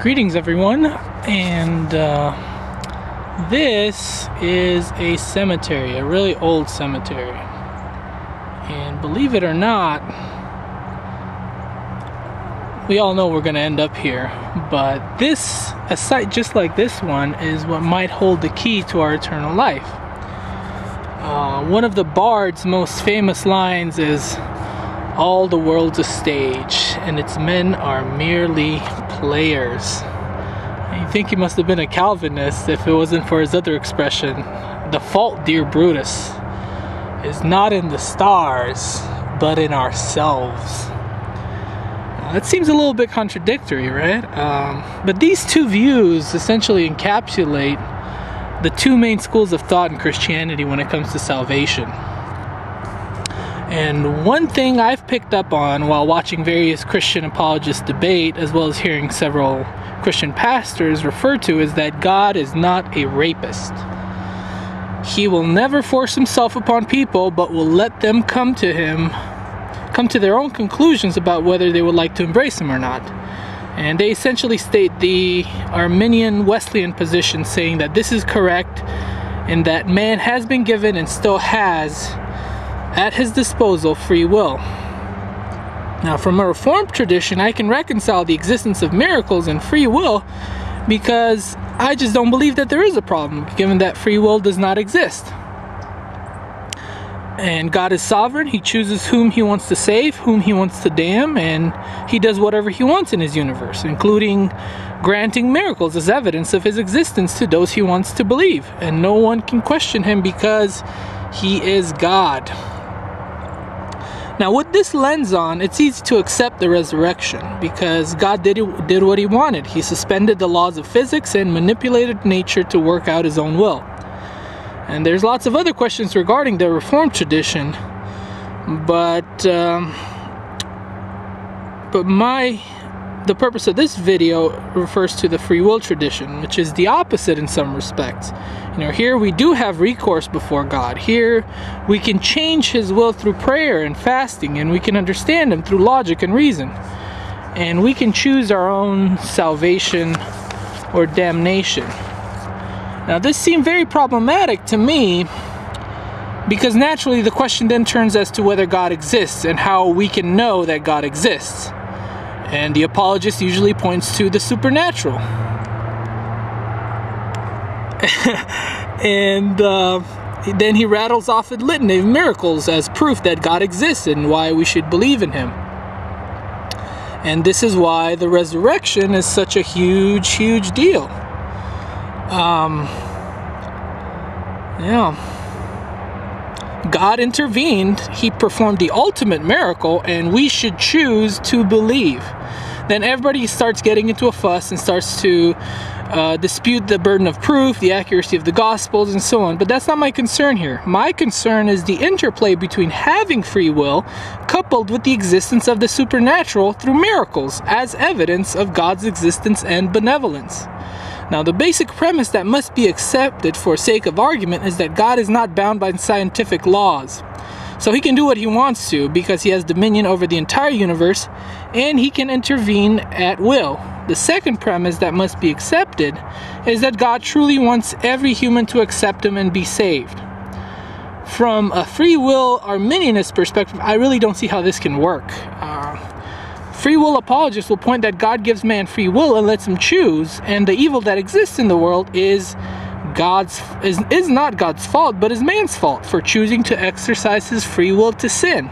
Greetings everyone, and this is a cemetery, a really old cemetery, and believe it or not, we all know we're going to end up here, but a site just like this one is what might hold the key to our eternal life. One of the Bard's most famous lines is, "All the world's a stage, and its men are merely players." You think he must have been a Calvinist if it wasn't for his other expression, "The fault, dear Brutus, is not in the stars, but in ourselves." That seems a little bit contradictory, right? But these two views essentially encapsulate the two main schools of thought in Christianity when it comes to salvation. And one thing I've picked up on while watching various Christian apologists debate, as well as hearing several Christian pastors refer to, is that God is not a rapist. He will never force himself upon people, but will let them come to their own conclusions about whether they would like to embrace him or not. And they essentially state the Arminian Wesleyan position, saying that this is correct and that man has been given and still has at his disposal free will. Now, from a Reformed tradition, I can reconcile the existence of miracles and free will because I just don't believe that there is a problem, given that free will does not exist. And God is sovereign. He chooses whom he wants to save, whom he wants to damn, and he does whatever he wants in his universe, including granting miracles as evidence of his existence to those he wants to believe. And no one can question him because he is God. Now, with this lens on, it's easy to accept the resurrection because God did what he wanted. He suspended the laws of physics and manipulated nature to work out his own will. And there's lots of other questions regarding the Reformed tradition, but the purpose of this video refers to the free will tradition, which is the opposite in some respects. Here we do have recourse before God. Here we can change his will through prayer and fasting, and we can understand him through logic and reason. And we can choose our own salvation or damnation. Now, this seemed very problematic to me because naturally the question then turns as to whether God exists and how we can know that God exists. And the apologist usually points to the supernatural. And then he rattles off a litany of miracles as proof that God exists and why we should believe in him. And this is why the resurrection is such a huge, huge deal. God intervened, he performed the ultimate miracle, and we should choose to believe. Then everybody starts getting into a fuss and starts to dispute the burden of proof, the accuracy of the Gospels, and so on. But that's not my concern here. My concern is the interplay between having free will coupled with the existence of the supernatural through miracles as evidence of God's existence and benevolence. Now, the basic premise that must be accepted for sake of argument is that God is not bound by scientific laws. So he can do what he wants to because he has dominion over the entire universe and he can intervene at will. The second premise that must be accepted is that God truly wants every human to accept him and be saved. From a free will Arminianist perspective, I really don't see how this can work. Free will apologists will point that God gives man free will and lets him choose, and the evil that exists in the world is not God's fault, but is man's fault for choosing to exercise his free will to sin.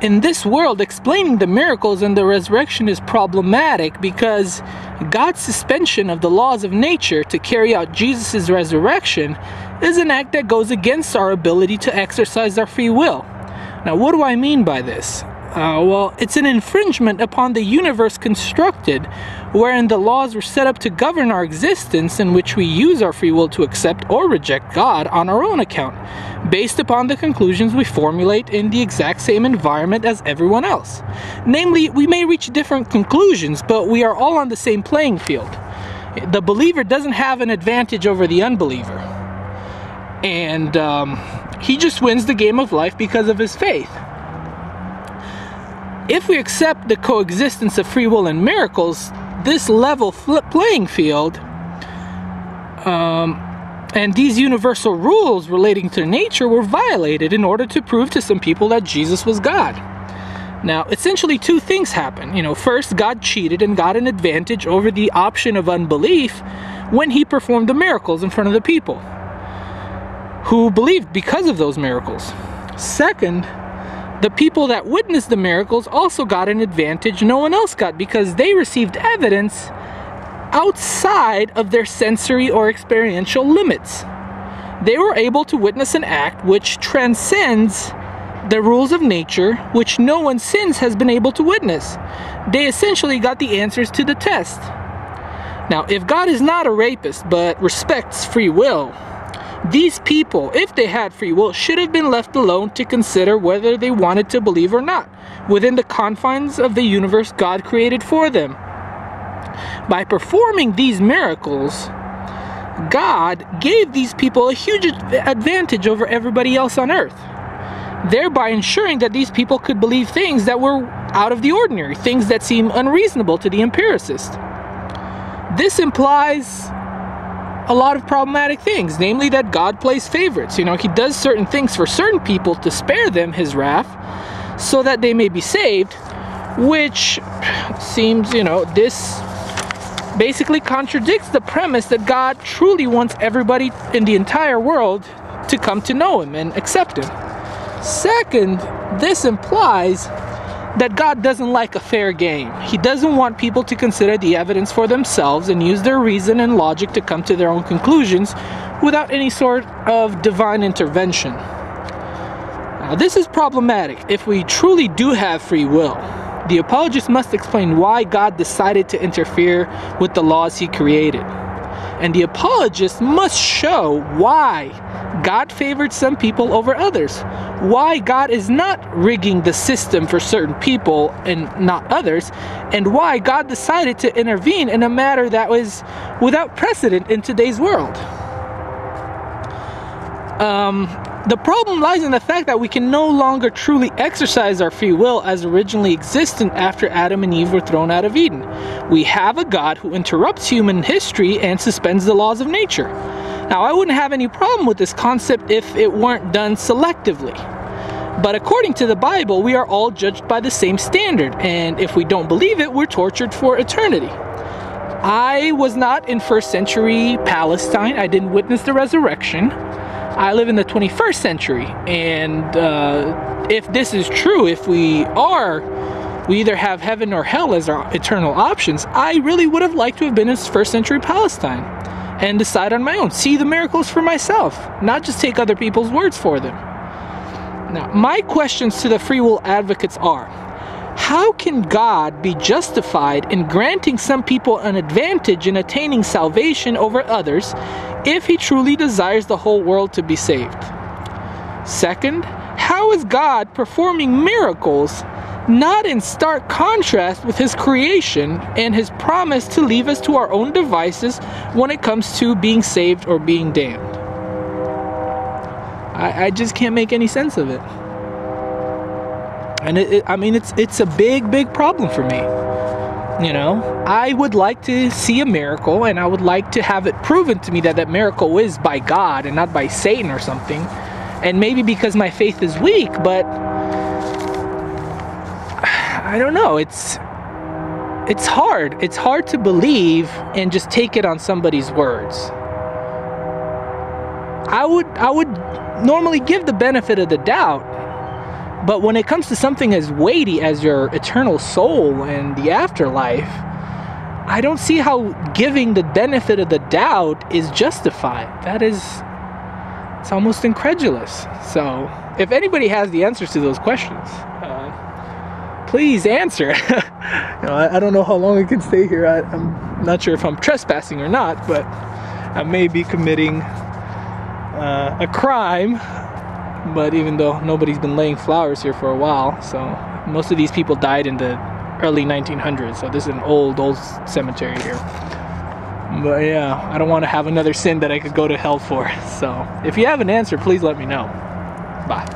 In this world, explaining the miracles and the resurrection is problematic because God's suspension of the laws of nature to carry out Jesus' resurrection is an act that goes against our ability to exercise our free will. Now, what do I mean by this? Well, it's an infringement upon the universe constructed, wherein the laws were set up to govern our existence, in which we use our free will to accept or reject God on our own account, based upon the conclusions we formulate in the exact same environment as everyone else. Namely, we may reach different conclusions, but we are all on the same playing field. The believer doesn't have an advantage over the unbeliever. And he just wins the game of life because of his faith. if we accept the coexistence of free will and miracles, this level playing field and these universal rules relating to nature were violated in order to prove to some people that Jesus was God. Now, essentially two things happen. First, God cheated and got an advantage over the option of unbelief when he performed the miracles in front of the people who believed because of those miracles. Second, the people that witnessed the miracles also got an advantage no one else got because they received evidence outside of their sensory or experiential limits. They were able to witness an act which transcends the rules of nature, which no one since has been able to witness. They essentially got the answers to the test. Now, if God is not a rapist but respects free will, these people, if they had free will, should have been left alone to consider whether they wanted to believe or not, within the confines of the universe God created for them. By performing these miracles, God gave these people a huge advantage over everybody else on earth, thereby ensuring that these people could believe things that were out of the ordinary, things that seem unreasonable to the empiricist. This implies a lot of problematic things, namely that God plays favorites. He does certain things for certain people to spare them his wrath so that they may be saved, which seems, this basically contradicts the premise that God truly wants everybody in the entire world to come to know him and accept him. Second, this implies that God doesn't like a fair game. He doesn't want people to consider the evidence for themselves and use their reason and logic to come to their own conclusions without any sort of divine intervention. Now, this is problematic. If we truly do have free will, the apologist must explain why God decided to interfere with the laws he created. And the apologist must show why God favored some people over others, why God is not rigging the system for certain people and not others, and why God decided to intervene in a matter that was without precedent in today's world. The problem lies in the fact that we can no longer truly exercise our free will as originally existent after Adam and Eve were thrown out of Eden. We have a God who interrupts human history and suspends the laws of nature. Now, I wouldn't have any problem with this concept if it weren't done selectively. But according to the Bible, we are all judged by the same standard, and if we don't believe it, we're tortured for eternity. I was not in first century Palestine. I didn't witness the resurrection. I live in the 21st century, and if this is true, if we either have heaven or hell as our eternal options, I really would have liked to have been in first century Palestine and decide on my own, see the miracles for myself, not just take other people's words for them. Now, my questions to the free will advocates are, how can God be justified in granting some people an advantage in attaining salvation over others if he truly desires the whole world to be saved? Second, how is God performing miracles not in stark contrast with his creation and his promise to leave us to our own devices when it comes to being saved or being damned? I just can't make any sense of it. And it's a big problem for me. I would like to see a miracle, and I would like to have it proven to me that that miracle is by God and not by Satan or something. And maybe because my faith is weak, but I don't know. It's hard. It's hard to believe and just take it on somebody's words. I would normally give the benefit of the doubt. But when it comes to something as weighty as your eternal soul and the afterlife, I don't see how giving the benefit of the doubt is justified. It's almost incredulous. So, if anybody has the answers to those questions, please answer. I don't know how long I can stay here. I'm not sure if I'm trespassing or not, but I may be committing a crime. But even though nobody's been laying flowers here for a while, so most of these people died in the early 1900s, so this is an old cemetery here. But yeah, I don't want to have another sin that I could go to hell for. So if you have an answer, please let me know. Bye.